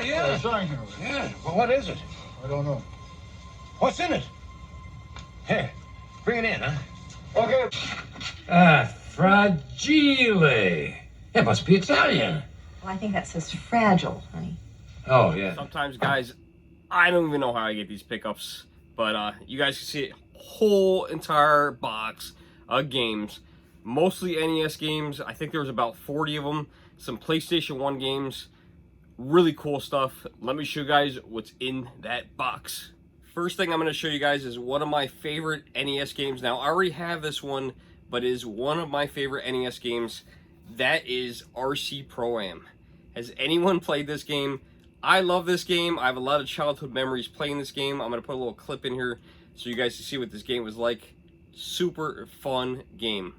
Yeah. Sign here. Yeah, but what is it? I don't know. What's in it? Here, bring it in, huh? Okay. Fragile. It must be Italian. Well, I think that says fragile, honey. Oh, yeah. Sometimes, guys, I don't even know how I get these pickups, but you guys can see a whole entire box of games, mostly NES games. I think there was about 40 of them. Some PlayStation 1 games. Really cool stuff. Let me show you guys what's in that box. First thing I'm going to show you guys is one of my favorite NES games. Now, I already have this one, but it is one of my favorite NES games. That is RC Pro-Am. Has anyone played this game? I love this game. I have a lot of childhood memories playing this game. I'm going to put a little clip in here so you guys can see what this game was like. Super fun game.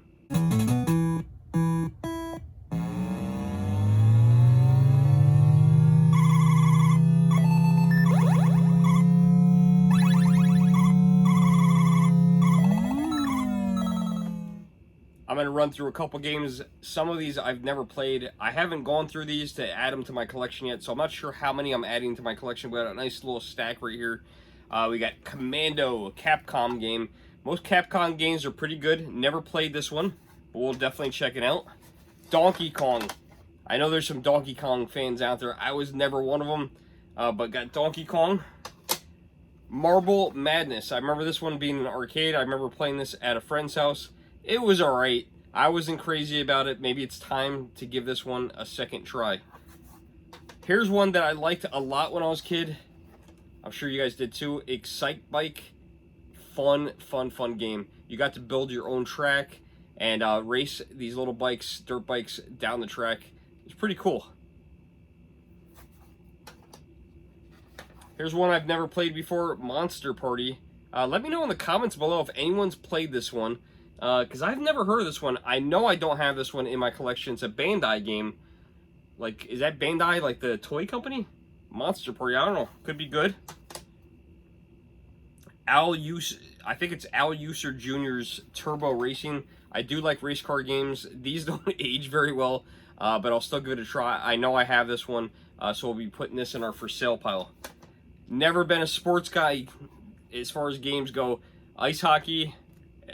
I'm going to run through a couple games. Some of these I've never played. I haven't gone through these to add them to my collection yet, so I'm not sure how many I'm adding to my collection. We got a nice little stack right here. We got Commando, a Capcom game. Most Capcom games are pretty good. Never played this one, but we'll definitely check it out. Donkey Kong. I know there's some Donkey Kong fans out there. I was never one of them, but got Donkey Kong. Marble Madness. I remember this one being an arcade. I remember playing this at a friend's house. It was alright. I wasn't crazy about it. Maybe it's time to give this one a second try. Here's one that I liked a lot when I was a kid. I'm sure you guys did too. Excite Bike. Fun game. You got to build your own track and race these little bikes, dirt bikes, down the track. It's pretty cool. Here's one I've never played before. Monster Party. Let me know in the comments below if anyone's played this one. Because I've never heard of this one. I know I don't have this one in my collection. It's a Bandai game. Like, is that Bandai, like the toy company? Monster Party, I don't know. Could be good. I think it's Al User Jr.'s Turbo Racing. I do like race car games. These don't age very well, but I'll still give it a try. I know I have this one, so we'll be putting this in our for sale pile. Never been a sports guy as far as games go. Ice hockey.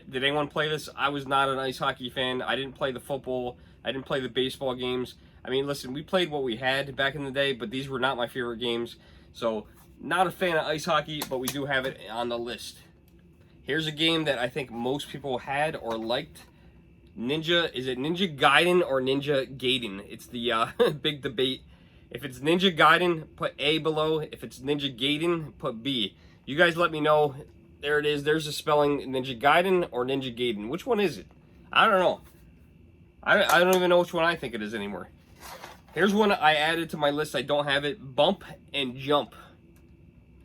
Did anyone play this? I was not an ice hockey fan. I didn't play the football. I didn't play the baseball games. I mean, listen, we played what we had back in the day, but these were not my favorite games. So, not a fan of ice hockey, but we do have it on the list. Here's a game that I think most people had or liked. Is it Ninja Gaiden or Ninja Gaiden? It's the big debate. If it's Ninja Gaiden, put A below. If it's Ninja Gaiden, put B. You guys let me know. There it is. There's the spelling. Ninja Gaiden or Ninja Gaiden. Which one is it? I don't know. I don't even know which one I think it is anymore. Here's one I added to my list. I don't have it. Bump and Jump.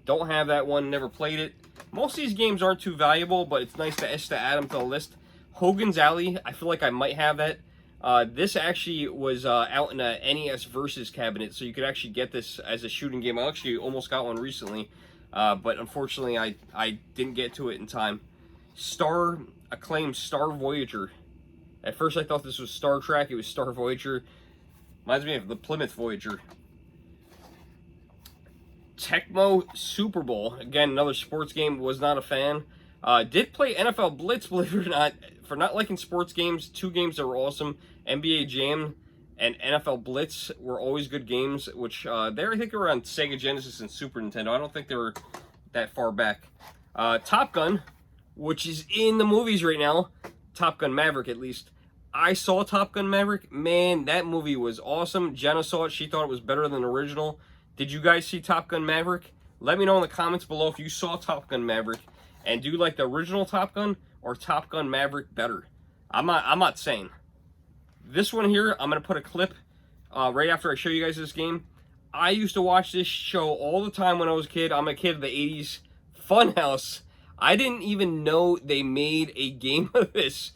Don't have that one. Never played it. Most of these games aren't too valuable, but it's nice to add them to the list. Hogan's Alley. I feel like I might have that. This actually was out in a NES Versus cabinet, so you could actually get this as a shooting game. I actually almost got one recently. But unfortunately, I didn't get to it in time. Acclaimed Star Voyager. At first, I thought this was Star Trek. It was Star Voyager. Reminds me of the Plymouth Voyager. Tecmo Super Bowl. Again, another sports game. Was not a fan. Did play NFL Blitz, believe it or not. For not liking sports games, two games that were awesome. NBA Jam and NFL Blitz were always good games, which I think they were on Sega Genesis and Super Nintendo. I don't think they were that far back. Top Gun, which is in the movies right now. Top Gun Maverick, at least. I saw Top Gun Maverick. Man, that movie was awesome. Jenna saw it. She thought it was better than the original. Did you guys see Top Gun Maverick? Let me know in the comments below if you saw Top Gun Maverick. And do you like the original Top Gun or Top Gun Maverick better? I'm not saying. This one here, I'm going to put a clip right after I show you guys this game. I used to watch this show all the time when I was a kid. I'm a kid of the 80s. Funhouse. I didn't even know they made a game of this.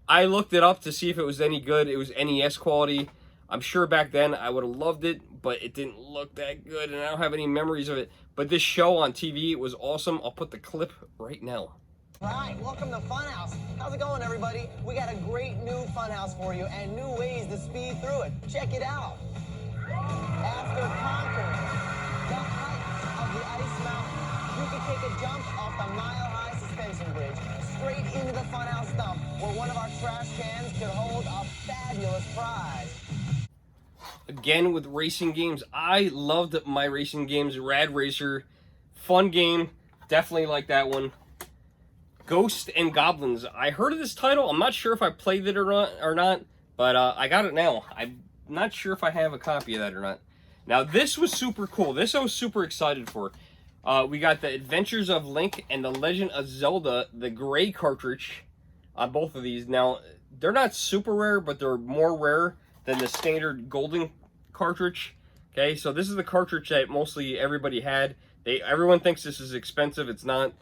I looked it up to see if it was any good. It was NES quality. I'm sure back then I would have loved it, but it didn't look that good, and I don't have any memories of it. But this show on TV was awesome. I'll put the clip right now. All right, welcome to Funhouse. How's it going, everybody? We got a great new Funhouse for you and new ways to speed through it. Check it out. After conquering ice mountain, you can take a jump off the mile-high suspension bridge, straight into the funhouse dump, where one of our trash cans could hold a fabulous prize. Again, with racing games, I loved my racing games. Rad Racer, fun game, definitely like that one. Ghosts and Goblins. I heard of this title. I'm not sure if I played it or not, but I got it now. I'm not sure if I have a copy of that or not. Now, this was super cool. This I was super excited for. We got the Adventures of Link and the Legend of Zelda, the gray cartridge on both of these. Now, they're not super rare, but they're more rare than the standard golden cartridge. Okay, so this is the cartridge that mostly everybody had. Everyone thinks this is expensive. It's not.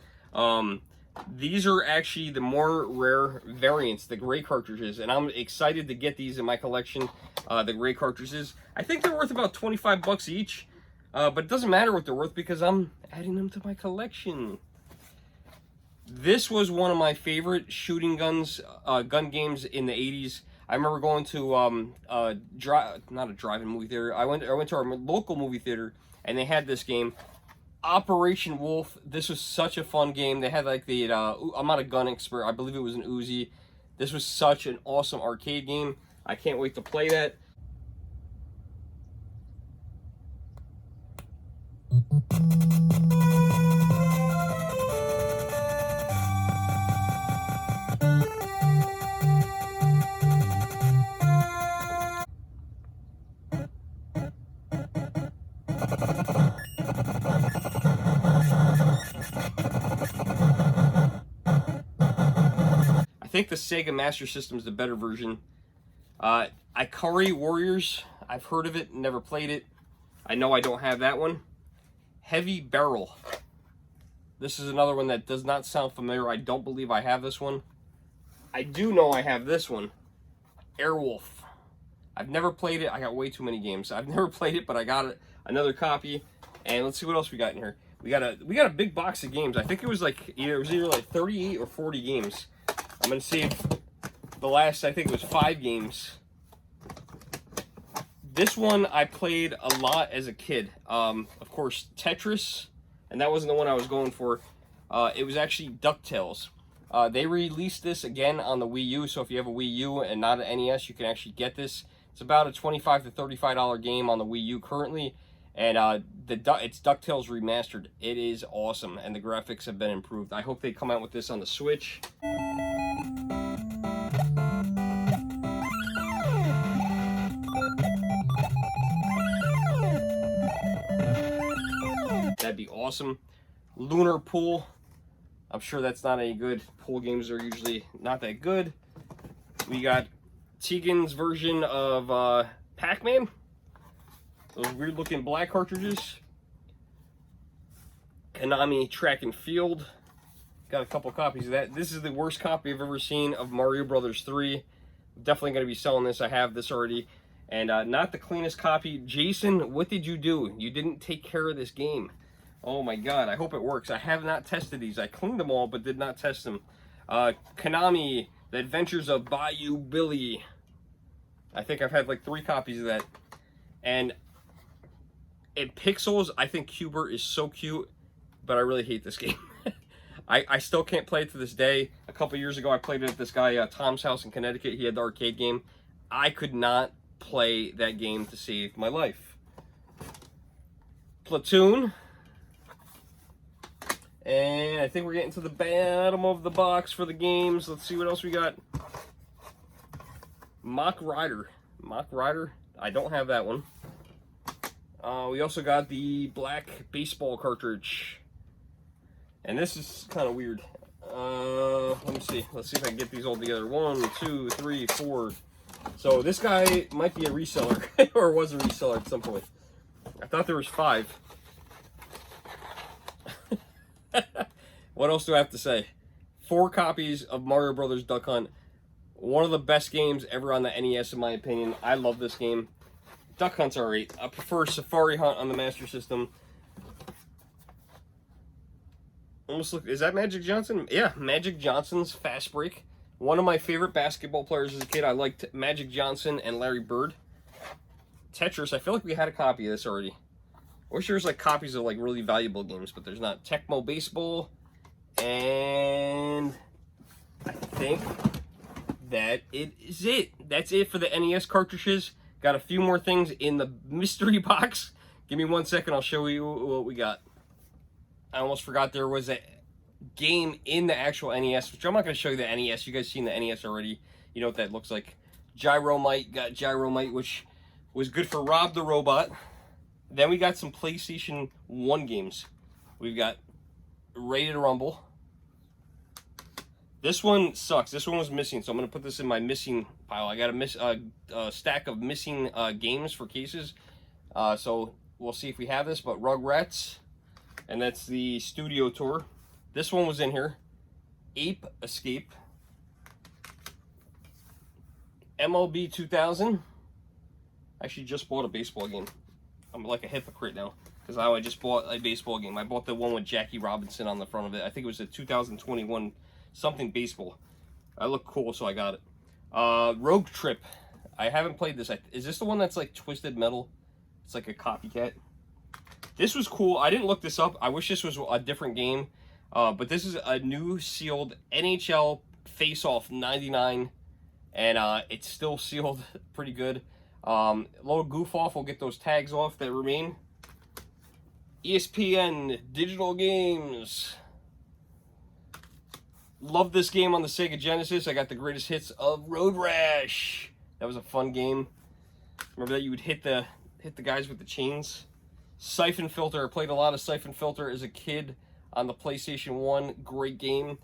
These are actually the more rare variants, the gray cartridges, and I'm excited to get these in my collection, the gray cartridges. I think they're worth about 25 bucks each, but it doesn't matter what they're worth because I'm adding them to my collection. This was one of my favorite shooting gun games in the 80s. I remember going to not a drive-in movie theater. I went to our local movie theater, and they had this game, Operation Wolf. This was such a fun game. They had like the I'm not a gun expert. I believe it was an Uzi. This was such an awesome arcade game. I can't wait to play that. I think the Sega Master System is the better version. Ikari Warriors, I've heard of it, never played it. I know I don't have that one. Heavy Barrel. This is another one that does not sound familiar. I don't believe I have this one. I do know I have this one. Airwolf. I've never played it. I got way too many games. I've never played it, but I got another copy. And let's see what else we got in here. We got a big box of games. I think it was either like 38 or 40 games. I'm gonna save the last, I think it was 5 games. This one I played a lot as a kid. Of course, Tetris, and that wasn't the one I was going for. It was actually Ducktales. They released this again on the Wii U, so if you have a Wii U and not an NES, you can actually get this. It's about a $25 to $35 game on the Wii U currently, and it's Ducktales Remastered. It is awesome, and the graphics have been improved. I hope they come out with this on the Switch. That'd be awesome. Lunar Pool. I'm sure that's not any good. Pool games are usually not that good. We got Tegan's version of Pac-Man. Those weird looking black cartridges. Konami Track and Field. Got a couple copies of that. This is the worst copy I've ever seen of Mario Brothers 3. I'm definitely going to be selling this. I have this already. And not the cleanest copy. Jason, what did you do? You didn't take care of this game. Oh my god, I hope it works. I have not tested these. I cleaned them all, but did not test them. Konami, The Adventures of Bayou Billy. I think I've had like 3 copies of that. And in pixels, I think Cubert is so cute, but I really hate this game. I still can't play it to this day. A couple years ago, I played it at this guy, Tom's house in Connecticut. He had the arcade game. I could not play that game to save my life. Platoon. And I think we're getting to the bottom of the box for the games. Let's see what else we got. Mock Rider. Mock Rider. I don't have that one. We also got the black baseball cartridge. And this is kind of weird. Let me see. Let's see if I can get these all together. 1, 2, 3, 4. So this guy might be a reseller. Or was a reseller at some point. I thought there was 5. What else do I have to say? 4 copies of Mario Brothers Duck Hunt. One of the best games ever on the NES, in my opinion. I love this game. Duck Hunt's alright. I prefer Safari Hunt on the Master System. Almost look. Is that Magic Johnson? Yeah, Magic Johnson's Fast Break. One of my favorite basketball players as a kid. I liked Magic Johnson and Larry Bird. Tetris. I feel like we had a copy of this already. I wish there was like copies of like really valuable games, but there's not. Tecmo Baseball, and I think that is it. That's it for the NES cartridges. Got a few more things in the mystery box. Give me 1 second, I'll show you what we got. I almost forgot there was a game in the actual NES, which I'm not going to show you the NES. You guys seen the NES already. You know what that looks like. Gyromite, got Gyromite, which was good for Rob the Robot. Then we got some PlayStation 1 games. We've got Ready to Rumble. This one sucks. This one was missing, so I'm going to put this in my missing pile. I got a stack of missing games for cases. So we'll see if we have this, but Rugrats. And that's the studio tour. This one was in here. Ape Escape. MLB 2000. Actually just bought a baseball game. I'm like a hypocrite now, because I just bought a baseball game. I bought the one with Jackie Robinson on the front of it. I think it was a 2021 something baseball. I look cool, so I got it. Rogue Trip. I haven't played this. Is this the one that's like Twisted Metal? It's like a copycat. This was cool. I didn't look this up. I wish this was a different game. But this is a new sealed NHL Face-Off 99. And it's still sealed pretty good. Little goof off. We'll get those tags off that remain. ESPN Digital Games. Love this game on the Sega Genesis. I got the greatest hits of Road Rash. That was a fun game. Remember that you would hit the guys with the chains. Siphon Filter. I played a lot of Siphon Filter as a kid on the PlayStation 1. Great game.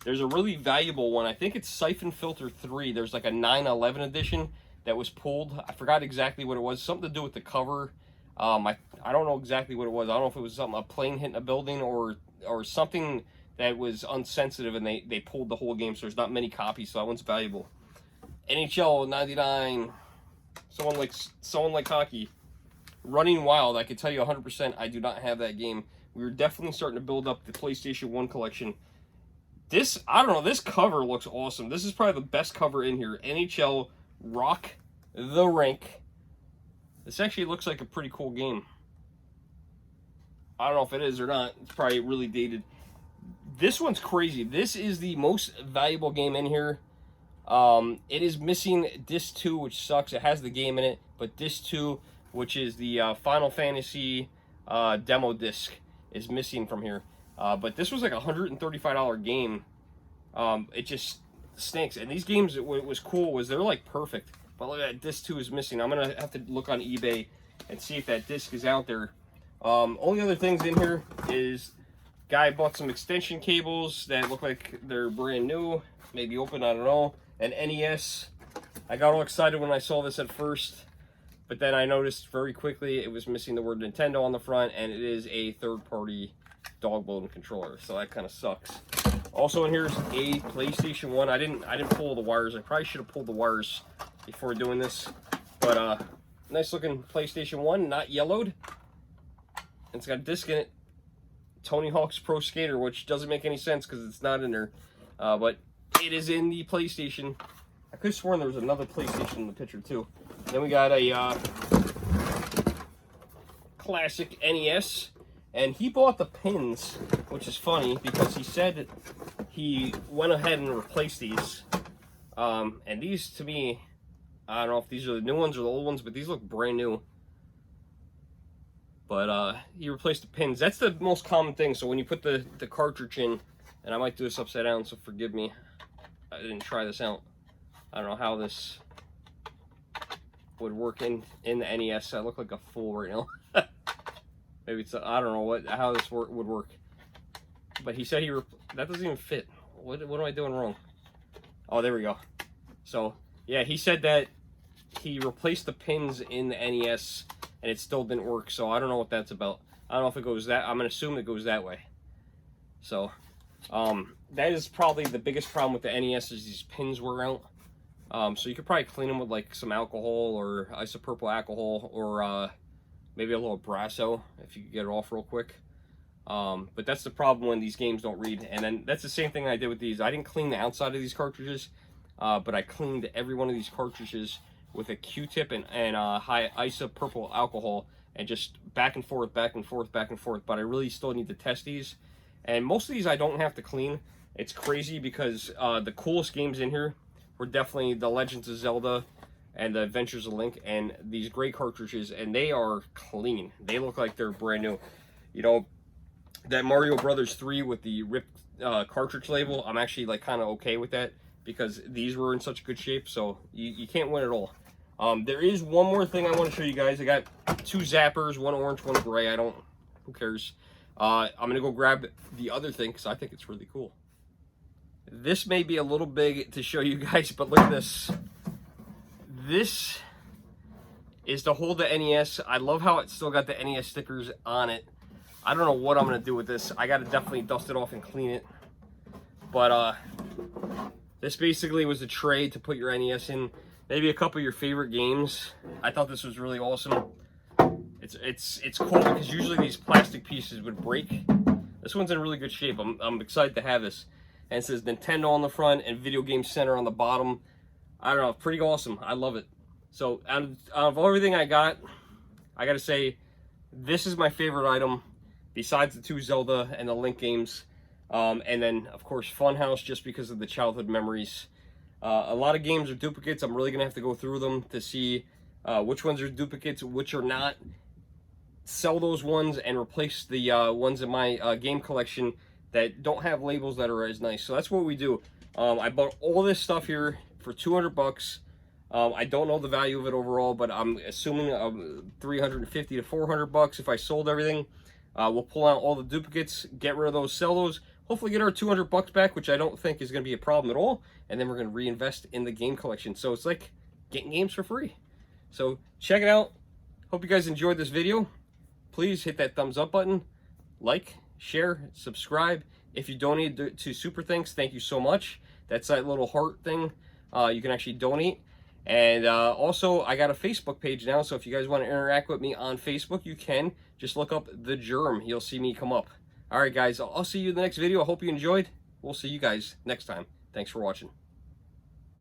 There's a really valuable one. I think it's Siphon Filter 3. There's like a 9/11 edition that was pulled. I forgot exactly what it was. Something to do with the cover. I don't know exactly what it was. I don't know if it was something, a plane hitting a building or something that was unsensitive, and they pulled the whole game, so there's not many copies, so that one's valuable. NHL 99. Someone like hockey. Running Wild. I can tell you 100% I do not have that game. We were definitely starting to build up the PlayStation 1 collection. This, I don't know, this cover looks awesome. This is probably the best cover in here. NHL Rock the Rink. This actually looks like a pretty cool game. I don't know if it is or not. It's probably really dated. This one's crazy. This is the most valuable game in here. It is missing Disc 2, which sucks. It has the game in it, but Disc 2, which is the Final Fantasy demo disc, is missing from here. But this was like a $135 game. It just stinks. And these games, what was cool was they're like perfect. But look at that, Disc 2 is missing. I'm going to have to look on eBay and see if that disc is out there. Only other things in here is guy bought some extension cables that look like they're brand new. Maybe open, I don't know. An NES. I got all excited when I saw this at first. But then I noticed very quickly it was missing the word Nintendo on the front, and it is a third-party dog bone controller, so that kind of sucks. Also in here is a PlayStation 1. I didn't pull the wires. I probably should have pulled the wires before doing this. But nice looking PlayStation 1, not yellowed. And it's got a disc in it. Tony Hawk's Pro Skater, which doesn't make any sense because it's not in there. But it is in the PlayStation. I could have sworn there was another PlayStation in the picture too. Then we got a classic NES, and he bought the pins, which is funny because he said he went ahead and replaced these. And these, to me, I don't know if these are the new ones or the old ones, but these look brand new. But he replaced the pins. That's the most common thing. So when you put the cartridge in, and I might do this upside down, so forgive me. I didn't try this out. I don't know how this would work in the NES. I look like a fool right now. Maybe it's I don't know how this would work. But he said that doesn't even fit. What am I doing wrong? Oh, there we go. So yeah, he said that he replaced the pins in the NES and it still didn't work. So I don't know what that's about. I don't know if it goes that. I'm gonna assume it goes that way. So that is probably the biggest problem with the NES is these pins wear out. So you could probably clean them with like some alcohol or isopropyl alcohol or maybe a little Brasso if you could get it off real quick. But that's the problem when these games don't read. And then that's the same thing I did with these. I didn't clean the outside of these cartridges, but I cleaned every one of these cartridges with a Q-tip and high ISA purple alcohol, and just back and forth, back and forth, back and forth. But I really still need to test these. And most of these I don't have to clean. It's crazy because the coolest games in here were definitely the Legends of Zelda and the Adventures of Link and these great cartridges, and they are clean. They look like they're brand new. You know, that Mario Brothers 3 with the ripped cartridge label, I'm actually like kind of okay with that because these were in such good shape, so you can't win it all. There is one more thing I want to show you guys. I got 2 zappers, one orange, one gray. Who cares? I'm gonna go grab the other thing because I think it's really cool. This may be a little big to show you guys, but look at this. This is to hold the NES. I love how it's still got the NES stickers on it. I don't know what I'm gonna do with this. I gotta definitely dust it off and clean it. But this basically was a tray to put your NES in. Maybe a couple of your favorite games. I thought this was really awesome. It's cool because usually these plastic pieces would break. This one's in really good shape. I'm excited to have this. And it says Nintendo on the front and Video Game Center on the bottom. I don't know, pretty awesome. I love it. So out of everything I gotta say, this is my favorite item besides the 2 Zelda and the Link games. And then, of course, Funhouse, just because of the childhood memories. A lot of games are duplicates. I'm really going to have to go through them to see which ones are duplicates, which are not. Sell those ones and replace the ones in my game collection that don't have labels that are as nice. So that's what we do. I bought all this stuff here for 200 bucks. I don't know the value of it overall, but I'm assuming 350 to 400 bucks if I sold everything. We'll pull out all the duplicates, get rid of those, sell those, hopefully get our 200 bucks back, which I don't think is going to be a problem at all. And then we're going to reinvest in the game collection. So it's like getting games for free. So check it out. Hope you guys enjoyed this video. Please hit that thumbs up button, like, share, subscribe. If you donate to Super Thanks, thank you so much. That's that little heart thing. You can actually donate. And also, I got a Facebook page now, so if you guys want to interact with me on Facebook, you can. Just look up The Germ. You'll see me come up. All right, guys, I'll see you in the next video. I hope you enjoyed. We'll see you guys next time. Thanks for watching.